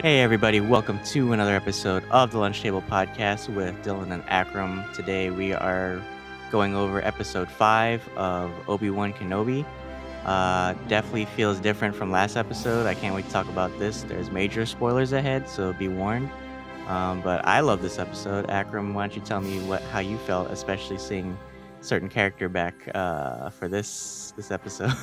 Hey everybody, welcome to another episode of the Lunch Table Podcast with Dylan and Akram. Today we are going over episode 5 of Obi-Wan Kenobi. Definitely feels different from last episode. I can't wait to talk about this. There's major spoilers ahead, so be warned. But I love this episode. Akram, why don't you tell me how you felt, especially seeing certain character back for this episode?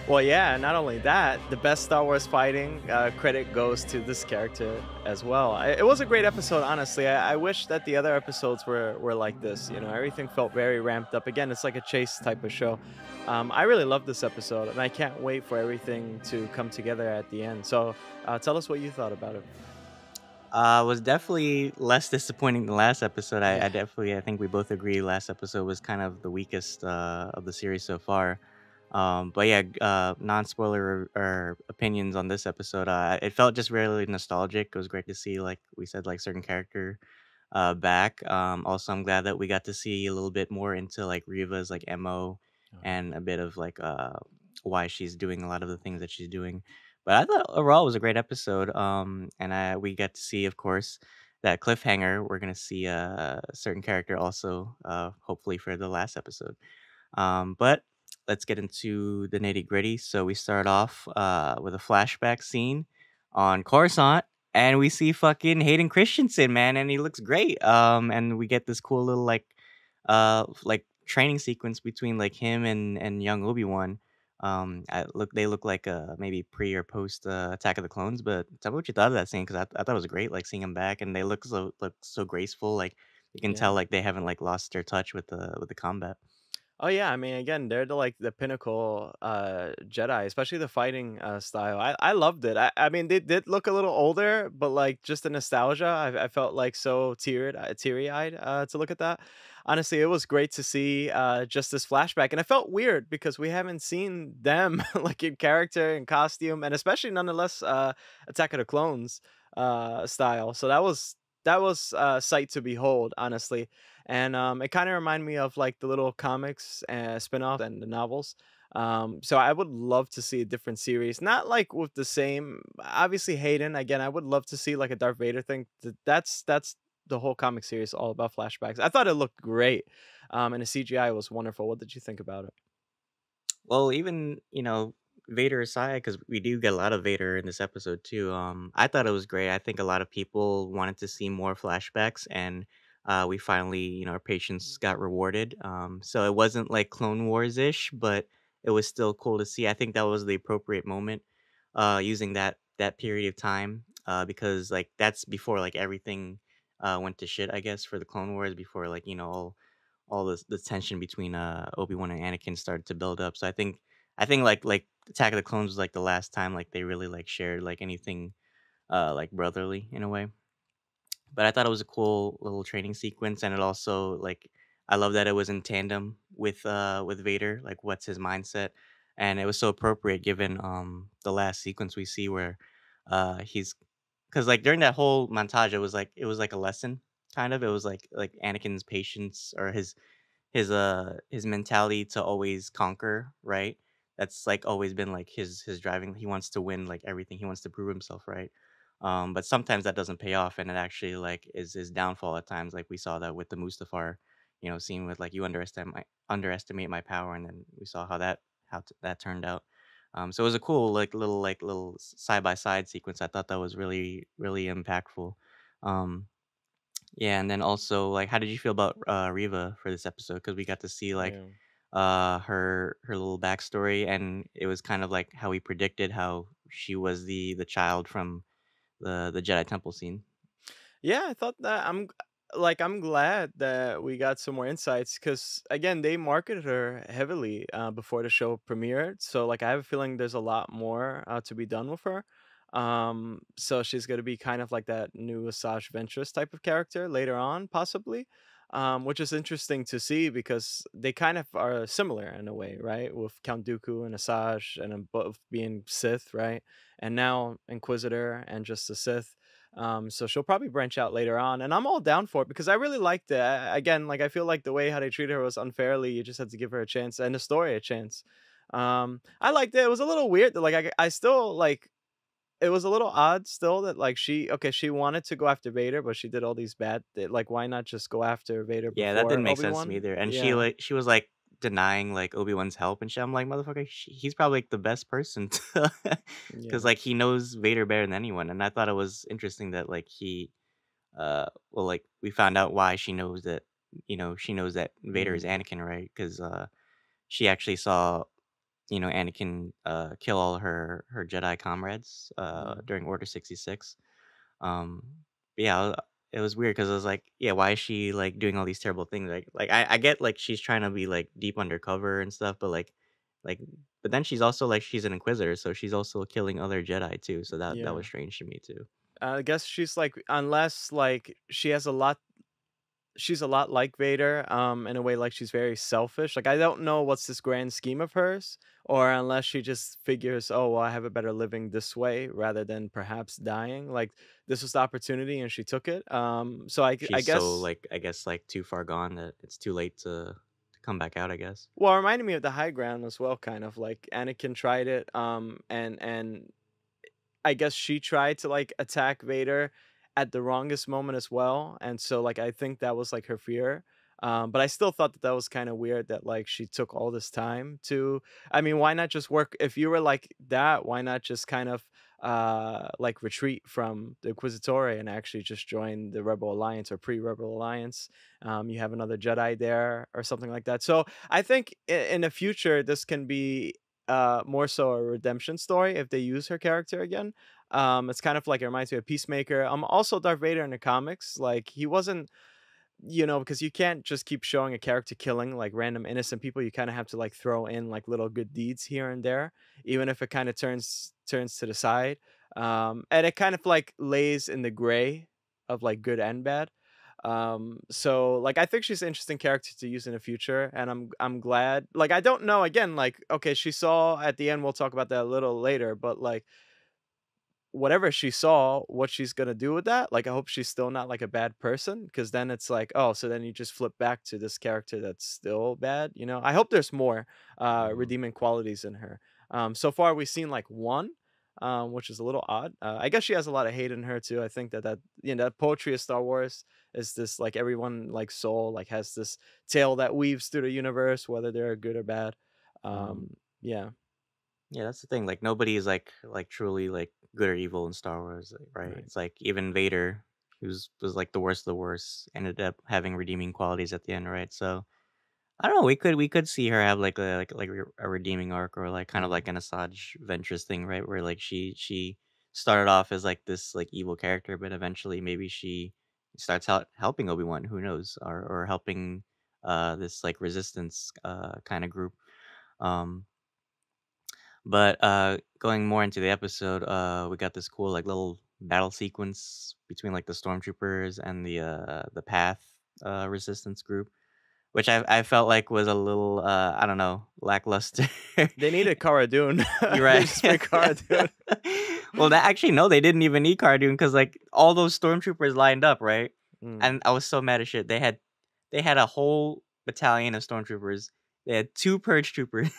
Well, yeah, not only that, the best Star Wars fighting credit goes to this character as well. It was a great episode, honestly. I wish that the other episodes were like this. You know, everything felt very ramped up. Again, it's like a chase type of show. I really love this episode, and I can't wait for everything to come together at the end. So, tell us what you thought about it. Was definitely less disappointing than last episode. I Yeah. definitely, I think we both agree last episode was kind of the weakest of the series so far. But yeah, non-spoiler or opinions on this episode. It felt just really nostalgic. It was great to see, like we said, like certain character back. Also, I'm glad that we got to see a little bit more into like Riva's like MO and a bit of like why she's doing a lot of the things that she's doing. But I thought overall it was a great episode. And we get to see, of course, that cliffhanger. We're gonna see a certain character also, hopefully for the last episode. But let's get into the nitty gritty. So we start off with a flashback scene on Coruscant, and we see fucking Hayden Christensen, man, and he looks great. And we get this cool little like training sequence between like him and young Obi-Wan. They look like maybe pre or post Attack of the Clones, but tell me what you thought of that scene because I thought it was great, like seeing him back, and they look so graceful, like you can tell Yeah. like they haven't like lost their touch with the combat. Oh yeah, I mean, again, they're the pinnacle Jedi, especially the fighting style. I loved it. I mean, they did look a little older, but like just the nostalgia, I felt like so teary eyed to look at that. Honestly, it was great to see just this flashback, and it felt weird because we haven't seen them like in character and costume, and especially nonetheless Attack of the Clones style. So that was sight to behold, honestly. And it kind of reminded me of like the little comics and spin-off and the novels. So I would love to see a different series, not like with the same. Obviously, Hayden again. I would love to see like a Darth Vader thing. That's the whole comic series all about flashbacks. I thought it looked great, and the CGI was wonderful. What did you think about it? Well, even Vader aside, because we do get a lot of Vader in this episode too. I thought it was great. I think a lot of people wanted to see more flashbacks, and we finally, our patience got rewarded. So it wasn't like Clone Wars ish, but it was still cool to see. I think that was the appropriate moment, using that period of time, because like that's before like everything went to shit. I guess for the Clone Wars, before like all the tension between Obi-Wan and Anakin started to build up. So I think like Attack of the Clones was like the last time like they really like shared like anything like brotherly in a way. But I thought it was a cool little training sequence, and it also like I love that it was in tandem with Vader, like what's his mindset. And it was so appropriate given the last sequence we see where he's because like during that whole montage it was like a lesson kind of. It was like Anakin's patience or his mentality to always conquer, right? That's like always been like his driving. He wants to win like everything. He wants to prove himself, right? But sometimes that doesn't pay off, and it actually like is his downfall at times. Like we saw that with the Mustafar, scene with like you underestimate my power, and then we saw how that turned out. So it was a cool like little side by side sequence. I thought that was really really impactful. Um, yeah, and then also, like, how did you feel about, Riva for this episode? Because we got to see, like, Yeah. her little backstory, and it was kind of like how we predicted how she was the child from the Jedi Temple scene. Yeah, I thought that I'm glad that we got some more insights because again, they marketed her heavily before the show premiered. So like I have a feeling there's a lot more to be done with her. So she's gonna be kind of like that new Asajj Ventress type of character later on, possibly. Which is interesting to see because they kind of are similar in a way, right? With Count Dooku and Asajj and them both being Sith, right? And now Inquisitor and just a Sith. So she'll probably branch out later on, and I'm all down for it because I really liked it. Again, like I feel like the way how they treated her was unfairly. You just had to give her a chance and the story a chance. I liked it. It was a little weird. That, like I still like. it was a little odd still that, like, she wanted to go after Vader, but she did all these like, why not just go after Vader Yeah, that didn't before make sense to me Obi-Wan? either, and Yeah, she was, like, denying, like, Obi-Wan's help and shit. I'm like, "Motherfucker, he's probably, like, the best person to," because yeah, like, he knows Vader better than anyone, and I thought it was interesting that, like, well, like, we found out why she knows that, she knows that Vader is mhm, Anakin, right? 'Cause, she actually saw, Anakin, kill all her Jedi comrades, yeah, during Order 66. Um, but yeah, it was weird because I was like, yeah, why is she like doing all these terrible things? I get like she's trying to be like deep undercover and stuff, but like, but then she's also like she's an inquisitor, so she's also killing other Jedi too. So that was yeah. strange to me too. I guess she's, like, unless, like, she's a lot like Vader, in a way, like, she's very selfish. Like, I don't know what's this grand scheme of hers, or unless she just figures, "Oh, well, I have a better living this way rather than perhaps dying." Like, this was the opportunity and she took it. So I She's so guess like I guess like too far gone that it's too late to come back out. I guess. well, it reminded me of the high ground as well, kind of like Anakin tried it, and I guess she tried to, like, attack Vader at the wrongest moment as well, and so, like, I think that was, like, her fear, but I still thought that that was kinda weird that, like, she took all this time to I mean, why not just work if you were like that, why not just kind of, like, retreat from the Inquisitori and actually just join the Rebel Alliance or pre-Rebel Alliance? You have another Jedi there or something like that, so I think in the future, this can be more so a redemption story if they use her character again. It's kind of like it reminds me of Peacemaker. Also Darth Vader in the comics, like he wasn't, because you can't just keep showing a character killing like random innocent people. You kind of have to like throw in like little good deeds here and there, even if it kind of turns to the side. And it kind of like lays in the gray of like good and bad. So like I think she's an interesting character to use in the future, and I'm glad. Like I don't know again, like okay, she saw at the end. We'll talk about that a little later, but like whatever she saw, what she's gonna do with that, like, I hope she's still not, like, a bad person, because then it's like, oh, so then you just flip back to this character that's still bad, you know? I hope there's more, Mhm. redeeming qualities in her. So far we've seen, like, 1, which is a little odd. I guess she has a lot of hate in her too. I think that poetry of Star Wars is this, like, everyone, like, soul, like, has this tale that weaves through the universe, whether they're good or bad. Mhm. Yeah, Yeah, that's the thing. Like nobody is like truly like good or evil in Star Wars, like, right? right. It's like even Vader, was like the worst of the worst, ended up having redeeming qualities at the end, right? So I don't know. We could see her have like a redeeming arc or like kind of Mhm. like an Asajj Ventress thing, right? Where like she started off as like this like evil character, but eventually maybe she starts out helping Obi Wan. Who knows? Or helping this like resistance kind of group. Um, but, going more into the episode, we got this cool, like, little battle sequence between, like, the stormtroopers and the Path, resistance group, which I felt like was a little, I don't know, lackluster. They needed Cara Dune. You're They right. just made Cara Dune. Well, that actually, no, they didn't even need Cardoon because like, all those stormtroopers lined up, right? Mm. And I was so mad as shit. They had a whole battalion of stormtroopers. They had 2 purge troopers.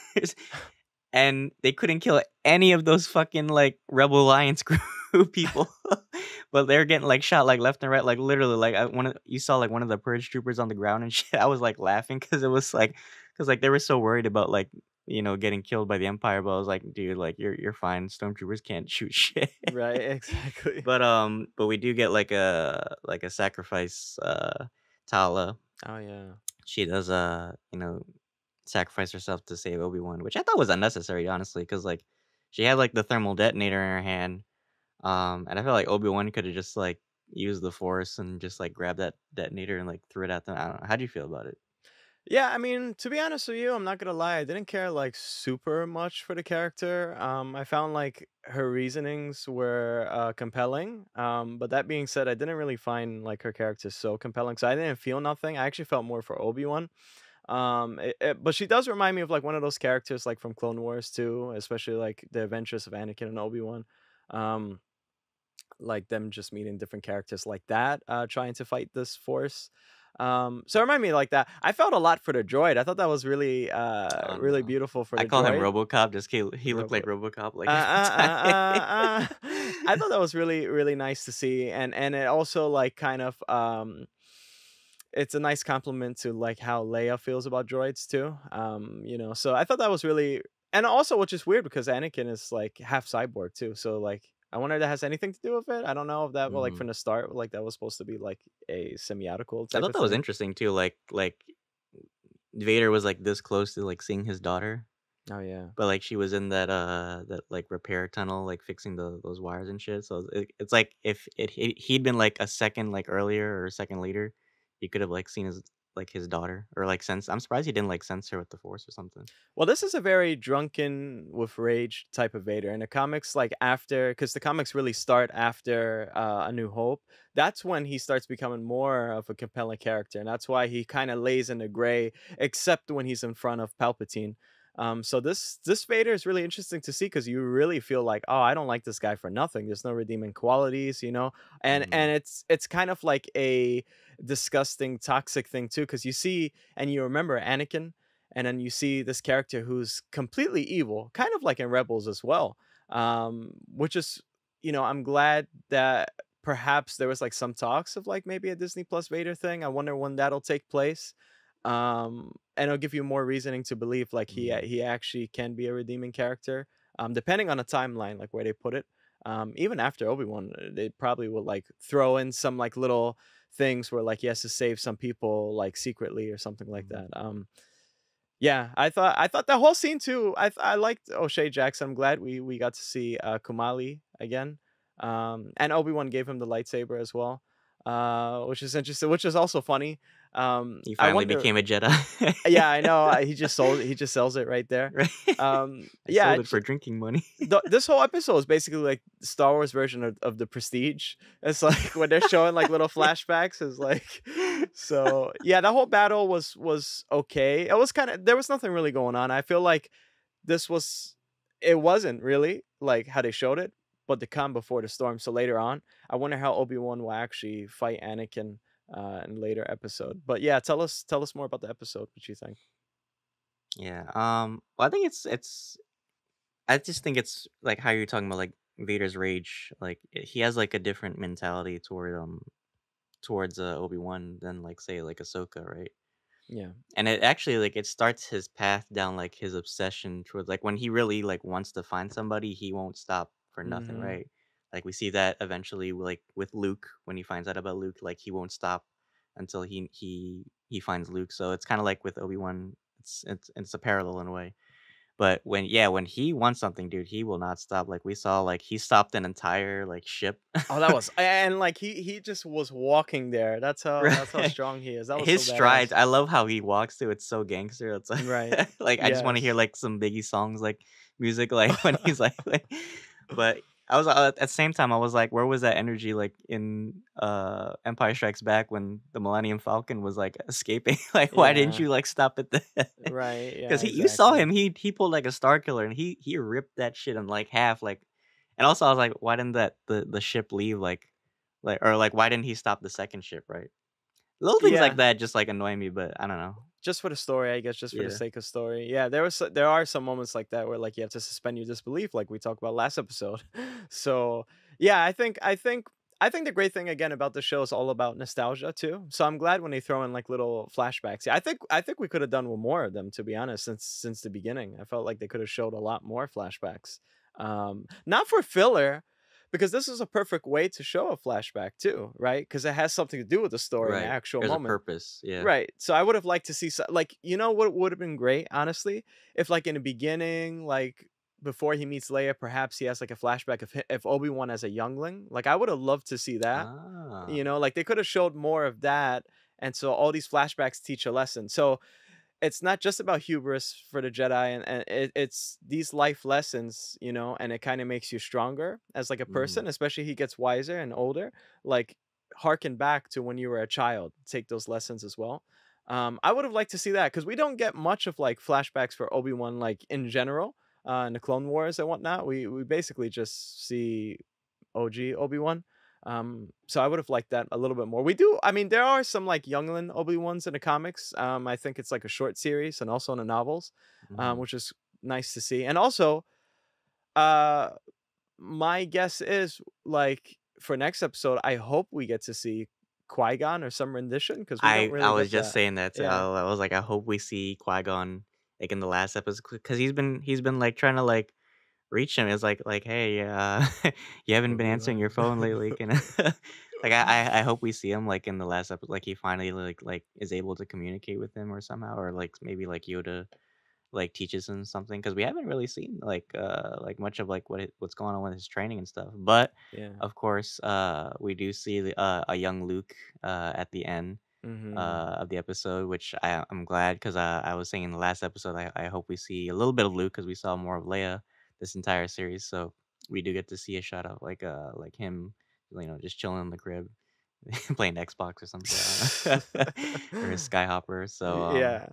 And they couldn't kill any of those fucking, like, Rebel Alliance group people. But they're getting, like, shot, like, left and right, like, literally, like, one of you saw, like, one of the purge troopers on the ground and shit. I was, like, laughing because it was, like, because like, they were so worried about, like, getting killed by the Empire, but I was like, "Dude, like, you're fine. Stormtroopers can't shoot shit." Right, exactly. But we do get, like a sacrifice, Tala. Oh, yeah. She does, sacrifice herself to save Obi-Wan, which I thought was unnecessary, honestly, because like, she had, like, the thermal detonator in her hand, and I feel like Obi-Wan coulda just, like, used the Force and just, like, grabbed that detonator and, like, threw it at them. I don't know. How do you feel about it? Yeah, I mean, to be honest with you, I'm not gonna lie, I didn't care, like, super much for the character. I found, like, her reasonings were, compelling, but that being said, I didn't really find, like, her character so compelling, so I didn't feel nothing. I actually felt more for Obi-Wan. But she does remind me of, like, one of those characters, like, from Clone Wars too, especially, like, the adventures of Anakin and Obi-Wan. Um like them just meeting different characters like that, trying to fight this force. So it reminded me like that. I felt a lot for the droid. I thought that was really, Oh, really no. beautiful for I the call him droid. RoboCop just he looked Robo like RoboCop, uh, like, every uh, time. I thought that was really, really nice to see, and it also, like, kind of, it's a nice compliment to, like, how Leia feels about droids too, so I thought that was really and also, which is weird because Anakin is, like, half cyborg too, so, like, I wonder if that has anything to do with it? I don't know if that well, like, Mhm. from the start, like, that was supposed to be, like, a semiotical I type thought of that was thing. interesting too, like, Vader was, like, this close to, like, seeing his daughter, Oh, yeah. but, like, she was in that, like, repair tunnel, like, fixing those wires and shit, so it's like if he'd been, like, a second, like, earlier or a second later, he could've, like, seen his daughter or, like, sense I'm surprised he didn't, like, sense her with the Force or something. Well, this is a very drunken with rage type of Vader. In the comics, like after, because the comics really start after A New Hope, that's when he starts becoming more of a compelling character. And that's why he kind of lays in the gray, except when he's in front of Palpatine. So this Vader is really interesting to see because you really feel like, oh, I don't like this guy for nothing. There's no redeeming qualities, and Mhm. it's kind of like a disgusting, toxic thing too, because you see and you remember Anakin, and then you see this character who's completely evil, kind of like in Rebels as well. Which is, I'm glad that perhaps there was like some talks of like maybe a Disney Plus Vader thing. I wonder when that'll take place. And it'll give you more reasoning to believe like Mhm. he actually can be a redeeming character. Depending on the timeline, like where they put it. Even after Obi-Wan, they probably will like throw in some like little things where like he has to save some people like secretly or something like Mhm. that. Yeah, I thought that whole scene too. I liked O'Shea Jackson. I'm glad we got to see Kumali again. And Obi-Wan gave him the lightsaber as well. Which is interesting, which is also funny. He I finally wonder became a Jedi. yeah, I know. He just sells it right there. Right? I Yeah, sold it for drinking money. this whole episode is basically like the Star Wars version of the Prestige. It's like when they're showing like little flashbacks is like so yeah, that whole battle was okay. It was kind of there was nothing really going on. I feel like this was it wasn't really like how they showed it, but the calm before the storm. So later on, I wonder how Obi-Wan will actually fight Anakin in later episode. But yeah, tell us more about the episode. What you think? Yeah, well, I think it's I just think it's, like, how you're talking about, like, Vader's rage, like, he has, like, a different mentality towards, Obi-Wan than, like, say, like, Ahsoka, right? Yeah. And it actually, like, it starts his path down, like, his obsession towards like, when he really, like, wants to find somebody, he won't stop for nothing, Mhm. right? Like, we see that eventually, like, with Luke, when he finds out about Luke, like, he won't stop until he finds Luke, so it's kinda like with Obi-Wan, it's a parallel in a way. But when he wants something, dude, he will not stop, like, we saw, like, he stopped an entire, like, ship. Oh, that was and, like, he just was walking there. That's how Right. strong he is. That was so His strides, badass. I love how he walks too, it's so gangster, it's like Right. like, I just wanna hear, Yes. like, some Biggie songs, like, music, like, when he's like but I was, at the same time, I was like, where was that energy, like, in, Empire Strikes Back when the Millennium Falcon was, like, escaping? Like, why didn't Yeah. you, like, stop at the Right, because yeah, he you saw exactly. him, he pulled, like, a Star Killer, and he ripped that shit in, like, half, like and also, I was like, why didn't the ship leave, like or, like, why didn't he stop the 2nd ship, right? Little things like Yeah. that just, like, annoy me, but I don't know. Just for the story, I guess, just for the Yeah. sake of story. Yeah, there are some moments like that where, like, you have to suspend your disbelief, like we talked about last episode. So, yeah, I think the great thing again about the show is all about nostalgia too. So I'm glad when they throw in like little flashbacks. Yeah, I think we could have done with more of them to be honest since the beginning. I felt like they could have showed a lot more flashbacks. Not for filler, because this is a perfect way to show a flashback too, right? Because it has something to do with the story in the Right. actual There's a moment. purpose, yeah. Right. So I would have liked to see like what would have been great, honestly, if like in the beginning, like before he meets Leia, perhaps he has like a flashback of if Obi-Wan as a youngling. Like I would have loved to see that. Ah. Like they could have showed more of that. And so all these flashbacks teach a lesson. So it's not just about hubris for the Jedi, and it's these life lessons, and it kind of makes you stronger as like a Mhm. person, especially he gets wiser and older. Like harken back to when you were a child, take those lessons as well. I would have liked to see that because we don't get much of like flashbacks for Obi-Wan like in general in the Clone Wars and whatnot. We basically just see OG Obi-Wan. So I would have liked that a little bit more. We do I mean, there are some, like, youngling Obi-Wans in the comics. I think it's, like, a short series and also in the novels, Mhm. which is nice to see. And also, uh, my guess is, like, for next episode, I hope we get to see Qui-Gon or some rendition because we don't I really was get just that. saying that too. Yeah. I was like, I hope we see Qui-Gon, like, in the last episode because he's been, like, trying to, like, reach him. It's like, "Hey, you haven't been answering your Obi-Wan. phone lately, can" like, I hope we see him, like, in the last episode, like, he finally, like, is able to communicate with him or somehow, or, like, maybe, like, Yoda, like, teaches him something because we haven't really seen, like, much of, like, what's going on with his training and stuff. But, Yeah. of course, we do see a young Luke, at the end Mhm. of the episode, which I'm glad because I was saying in the last episode, I hope we see a little bit of Luke because we saw more of Leia this entire series. So we do get to see a shot of like him, just chilling in the crib, playing Xbox or some shit, I don't know, or his Skyhopper. So Yeah.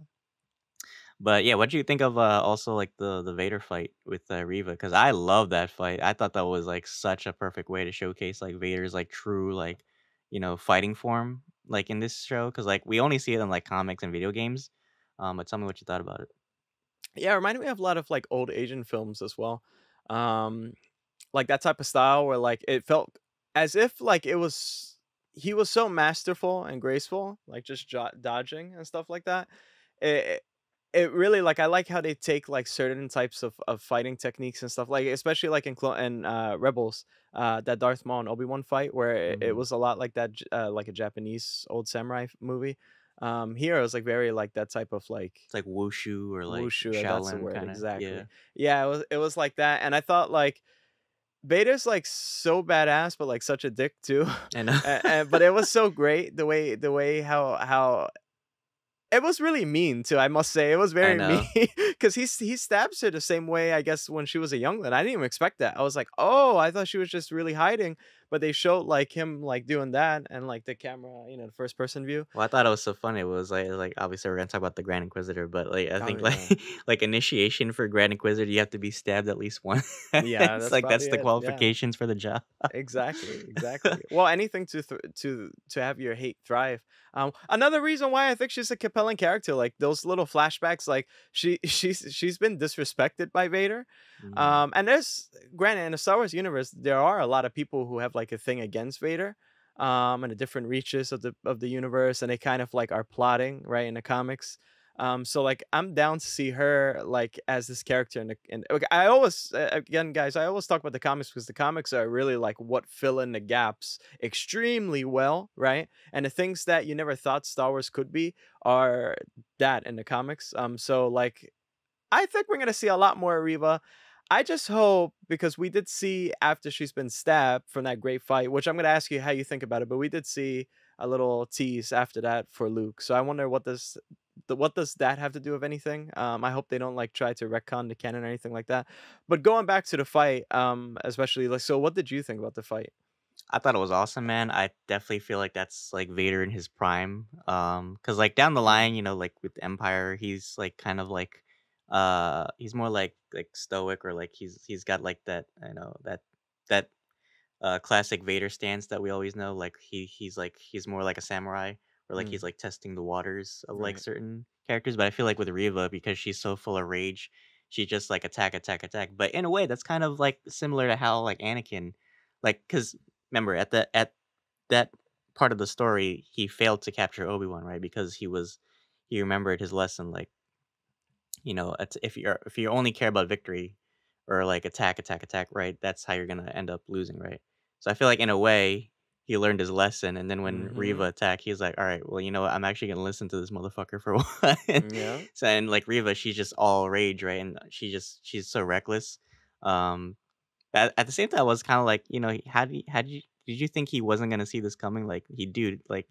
but yeah, what do you think of also like the Vader fight with Riva? Because I love that fight. I thought that was like such a perfect way to showcase like Vader's like true like fighting form like in this show. Because like we only see it in like comics and video games. But tell me what you thought about it. Yeah, it reminded me of a lot of, like, old Asian films as well. Um, like, that type of style where, like, it felt as if, like, it was he was so masterful and graceful, like, just dodging and stuff like that. It it really like, I like how they take, like, certain types of fighting techniques and stuff, like, especially, like, in Rebels, that Darth Maul and Obi-Wan fight where it Hmm. was a lot like that like a Japanese old samurai movie. Here it was, like, very, like, that type of, like, It's like wushu or like wushu, that's the Shaolin word, kind of. exactly. Yeah, Yeah, it was like that, and I thought, like, Vader's, like, so badass, but, like, such a dick too, and and but it was so great the way how it was really mean too, I must say. It was I very mean know. because he stabs her the same way, I guess, when she was a youngling. I didn't even expect that. I was like, "Oh, I thought she was just really hiding," but they showed, like, him, like, doing that and, like, the camera, the first person view. Well, I thought it was so funny. It was obviously we're gonna talk about the Grand Inquisitor, but like I Oh, think like yeah. like initiation for Grand Inquisitor, you have to be stabbed at least once. Yeah, It's that's like probably that's the it, yeah. qualifications for the job. Exactly, exactly. Well, anything to have your hate thrive. Another reason why I think she's a compelling character, like those little flashbacks, like she's been disrespected by Vader. Mhm. And there's granted in the Star Wars universe, there are a lot of people who have like a thing against Vader, and the different reaches of the universe, and they kind of like are plotting right in the comics. So like I'm down to see her like as this character in okay, I always again guys, I always talk about the comics because the comics are really like what fill in the gaps extremely well, right? And the things that you never thought Star Wars could be are that in the comics. So like I think we're gonna see a lot more Reva. I just hope because we did see after she's been stabbed from that great fight, which I'm gonna ask you how you think about it, but we did see a little tease after that for Luke. So I wonder what does that have to do with anything? I hope they don't like try to retcon the canon or anything like that. But going back to the fight, especially like so what did you think about the fight? I thought it was awesome, man. I definitely feel like that's like Vader in his prime. Because like down the Mm, line, like with Empire, he's like kind of like he's more like stoic or like he's got like that, that classic Vader stance that we always know. Like he's more like a samurai, or like he's mm, like testing the waters of like right. certain characters. But I feel like with Riva, because she's so full of rage, she just like attack, attack, attack. But in a way, that's kind of like similar to how like Anakin, like because remember at that part of the story, he failed to capture Obi-Wan, right? Because he remembered his lesson, like if you only care about victory or like attack, attack, attack, right? That's how you're gonna end up losing, right? So I feel like in a way he learned his lesson, and then when Riva Mhm. attacked, he's like, "All right, well, you know what? I'm actually gonna listen to this motherfucker for one." Yeah. So and like Riva, she's just all rage, right? And she's so reckless. Um, at the same time, I was kind of like, did you think he wasn't gonna see this coming? Like he, dude, like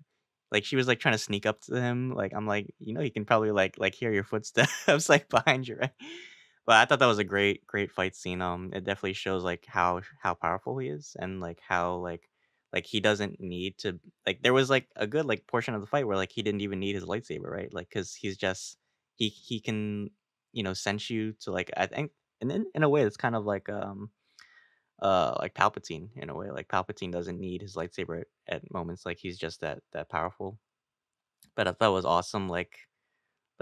she was like trying to sneak up to him. Like I'm like, you can probably like hear your footsteps like behind you, right? But I thought that was a great fight scene. It definitely shows like how powerful he is, and like how like he doesn't need to, like there was like a good like portion of the fight where like he didn't even need his lightsaber, right? Like because he's just he can sense you to like I think, and in a way it's kind of like like Palpatine in a way. Like Palpatine doesn't need his lightsaber at moments. Like he's just that powerful. But I thought it was awesome. Like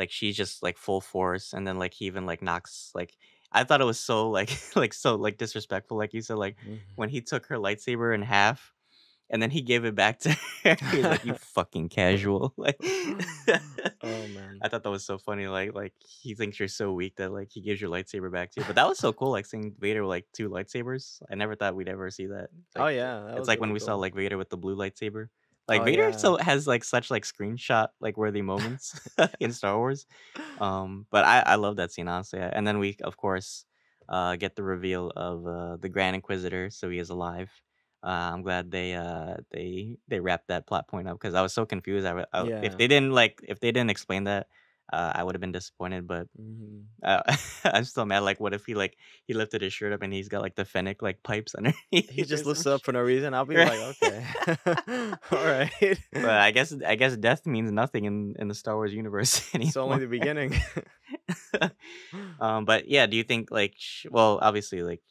she's just like full force, and then like he even like knocks like I thought it was so like like so like disrespectful. Like you said, like Mhm. when he took her lightsaber in half and then he gave it back to her. He was like, "You fucking casual." Like, Oh, man. I thought that was so funny. Like he thinks you're so weak that like he gives your lightsaber back to you. But that was so cool. Like seeing Vader with like two lightsabers. I never thought we'd ever see that. Oh, yeah, that It's was like when really we saw cool. like Vader with the blue lightsaber. Like Oh, Vader yeah. so has like such like screenshot like worthy moments in Yeah. Star Wars. But I love that scene honestly. And then we of course get the reveal of the Grand Inquisitor, so he is alive. I'm glad they wrapped that plot point up because I was so confused. If Yeah. they didn't like if they didn't explain that, I would have been disappointed. But Mhm. uh, I'm still mad. Like, what if he lifted his shirt up and he's got like the fennec like pipes He underneath or just some lifts it up for shit? no reason, I'll be Right? like, "Okay. Alright." But I guess death means nothing in the Star Wars universe It's only anymore. the beginning. But yeah, do you think like well, obviously like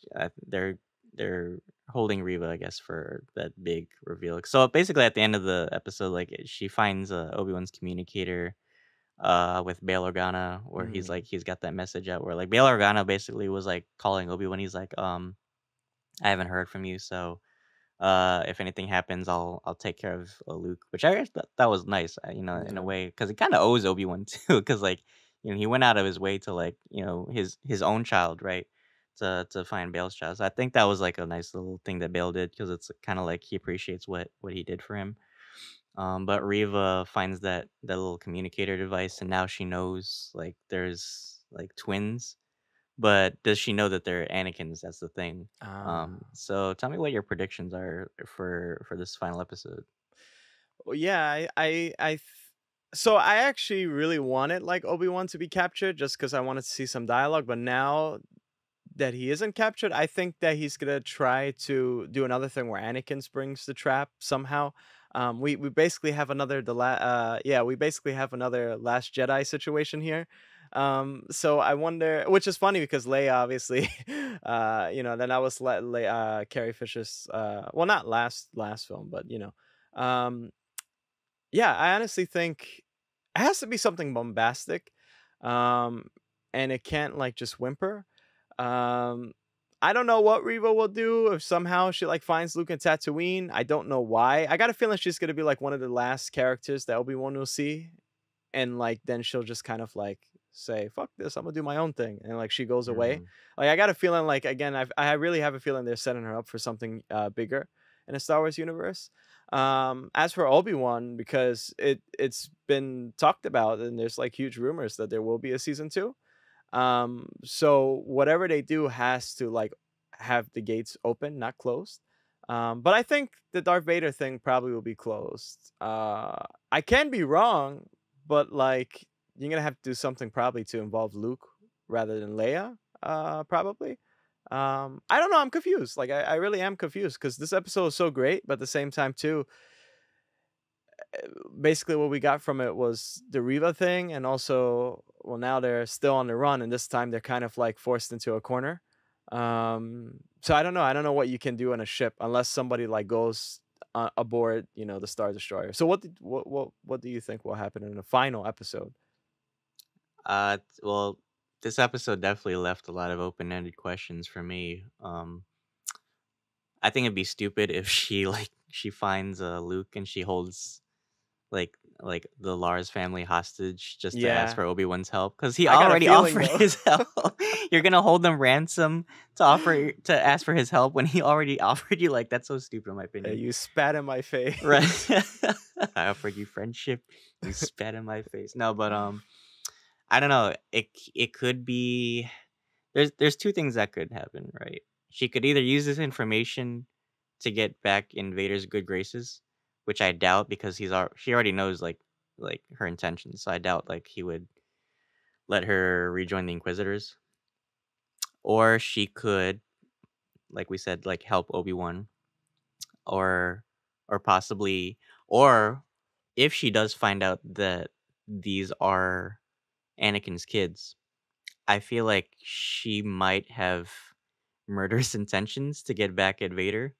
they're holding Reva, I guess, for that big reveal. So basically, at the end of the episode, like she finds Obi-Wan's communicator with Bail Organa, where Mhm. he's got that message out where like Bail Organa basically was like calling Obi-Wan. He's like, I haven't heard from you, so if anything happens, I'll take care of Luke, which I guess that was nice, in a Yeah. way, because he kind of owes Obi-Wan too, because like he went out of his way to like his own child, right, to find Bale's child. So I think that was like a nice little thing that Bale did because it's kind of like he appreciates what he did for him. But Reva finds that little communicator device, and now she knows like there's like twins, but does she know that they're Anakins? That's the thing. Ah. So tell me what your predictions are for this final episode. Well, yeah, so I actually really wanted, like, Obi-Wan to be captured just because I wanted to see some dialogue, but now that he isn't captured, I think that he's gonna try to do another thing where Anakin springs the trap somehow. We basically have we basically have another Last Jedi situation here. So I wonder, which is funny because Leia obviously, then that was Carrie Fisher's, well, not last film, but um, yeah, I honestly think it has to be something bombastic, um, and it can't like just whimper. Um, I don't know what Reva will do if somehow she like finds Luke in Tatooine. I don't know why. I got a feeling she's gonna be like one of the last characters that Obi-Wan will see, and like then she'll just kind of like say, "Fuck this, I'm gonna do my own thing," and like she goes away. Mhm. Like I got a feeling like again, I really have a feeling they're setting her up for something bigger in the Star Wars universe. As for Obi-Wan, because it's been talked about and there's like huge rumors that there will be a season 2. So whatever they do has to like have the gates open, not closed. But I think the Darth Vader thing probably will be closed. I can be wrong, but like you're gonna have to do something probably to involve Luke rather than Leia. Probably. I don't know. I'm confused. Like I really am confused because this episode is so great, but at the same time too, basically what we got from it was the Reva thing, and also, well, now they're still on the run, and this time they're kind of like forced into a corner. So I don't know. I don't know what you can do on a ship unless somebody like goes aboard, the Star Destroyer. So what do you think will happen in the final episode? Well, this episode definitely left a lot of open-ended questions for me. I think it'd be stupid if she finds Luke and she holds like the Lars family hostage just to ask Yeah, for Obi-Wan's help because he I got a already feeling offered though. his help. You're gonna hold them ransom to ask for his help when he already offered you, like, that's so stupid in my Hey, opinion. you spat in my Right. face. I offered you friendship, you spat in my face. No, but, I don't know, it could be there's 2 things that could happen, right? She could either use this information to get back in Vader's good graces, which I doubt because she already knows, like, her intentions, so I doubt, like, he would let her rejoin the Inquisitors. Or she could, like we said, like, help Obi-Wan, or possibly or if she does find out that these are Anakin's kids, I feel like she might have murderous intentions to get back at Vader.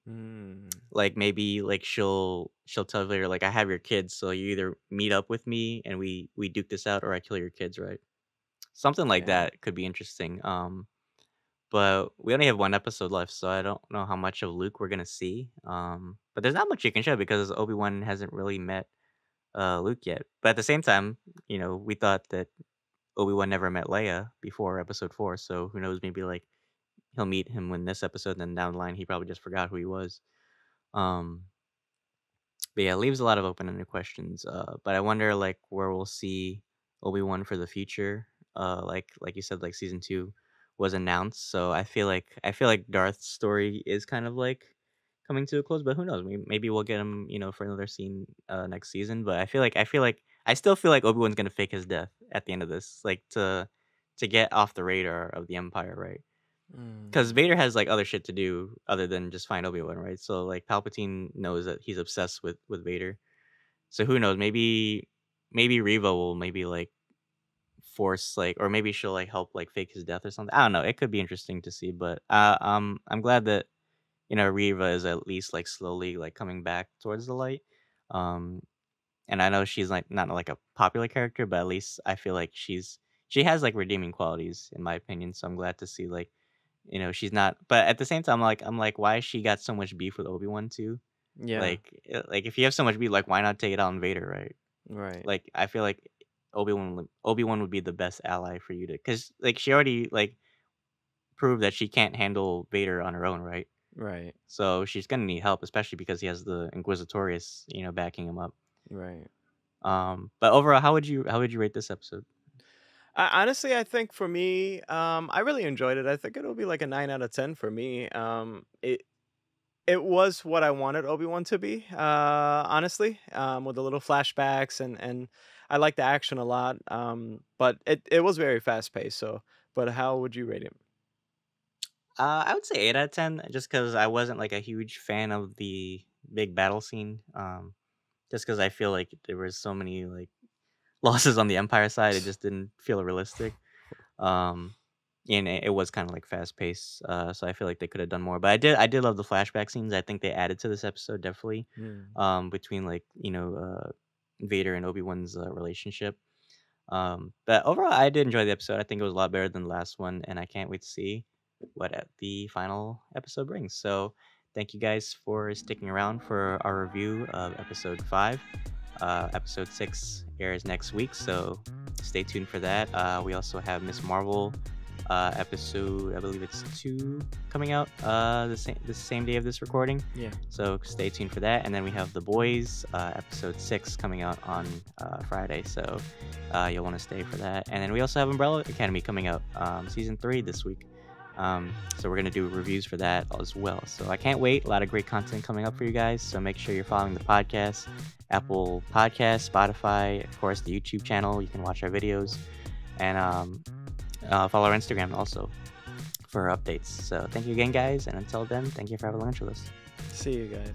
Mm, Like, maybe, like, she'll tell Vader, like, "I have your kids, so you either meet up with me and we duke this out, or I kill your kids," right? Something like yeah. that could be interesting, but we only have 1 episode left, so I don't know how much of Luke we're gonna see, but there's not much you can show because Obi-Wan hasn't really met, Luke yet, but at the same time, we thought that Obi-Wan never met Leia before episode 4, so who knows, maybe, like, he'll meet him in this episode, and then down the line, he probably just forgot who he was. Um, but yeah, it leaves a lot of open-ended questions, but I wonder, like, where we'll see Obi-Wan for the future. Like you said, like, season 2 was announced, so I feel like Darth's story is kind of, like, coming to a close, but who knows? Maybe we'll get him, for another scene, next season, but I still feel like Obi-Wan's gonna fake his death at the end of this, like, to get off the radar of the Empire, right? Because Mm, Vader has, like, other shit to do other than just find Obi-Wan, right? So, like, Palpatine knows that he's obsessed with Vader. So who knows? Maybe Reva will maybe, like, force, like, or maybe she'll, like, help, like, fake his death or something. I don't know. It could be interesting to see, but, I'm glad that, Reva is at least, like, slowly, like, coming back towards the light. Um, and I know she's, like, not, like, a popular character, but at least I feel like she has, like, redeeming qualities in my opinion, so I'm glad to see, like, she's not, but at the same time, I'm like, why she got so much beef with Obi-Wan too? yeah, Like, if you have so much beef, like, why not take it out on Vader, right? right, Like, I feel like Obi-Wan would be the best ally for you to, cause like, she already, like, proved that she can't handle Vader on her own, right? right, So, she's gonna need help, especially because he has the Inquisitorius, backing him up. right. But overall, how would you rate this episode? Honestly, I think for me, I really enjoyed it. I think it'll be like a 9 out of 10 for me. It was what I wanted Obi-Wan to be, honestly, with the little flashbacks and I like the action a lot. But it was very fast paced. So, but how would you rate it? I would say 8 out of 10 just because I wasn't, like, a huge fan of the big battle scene, just because I feel like there was so many, like, losses on the Empire side, it just didn't feel realistic, um, and it was kinda, like, fast paced, so I feel like they coulda done more, but I did love the flashback scenes, I think they added to this episode definitely, Mm. between, like, Vader and Obi-Wan's, relationship. But overall, I did enjoy the episode. I think it was a lot better than the last one, and I can't wait to see what the final episode brings. So, thank you guys for sticking around for our review of episode 5. Episode 6 airs next week, so stay tuned for that. We also have Miss Marvel episode, I believe it's 2, coming out the same day of this recording. Yeah. So stay tuned for that. And then we have The Boys episode 6 coming out on Friday. So you'll want to stay for that. And then we also have Umbrella Academy coming out season 3 this week. So we're going to do reviews for that as well. So I can't wait. A lot of great content coming up for you guys. So make sure you're following the podcast, Apple Podcasts, Spotify, of course, the YouTube channel. You can watch our videos. And follow our Instagram also for updates. So thank you again, guys. And until then, thank you for having lunch with us. See you guys.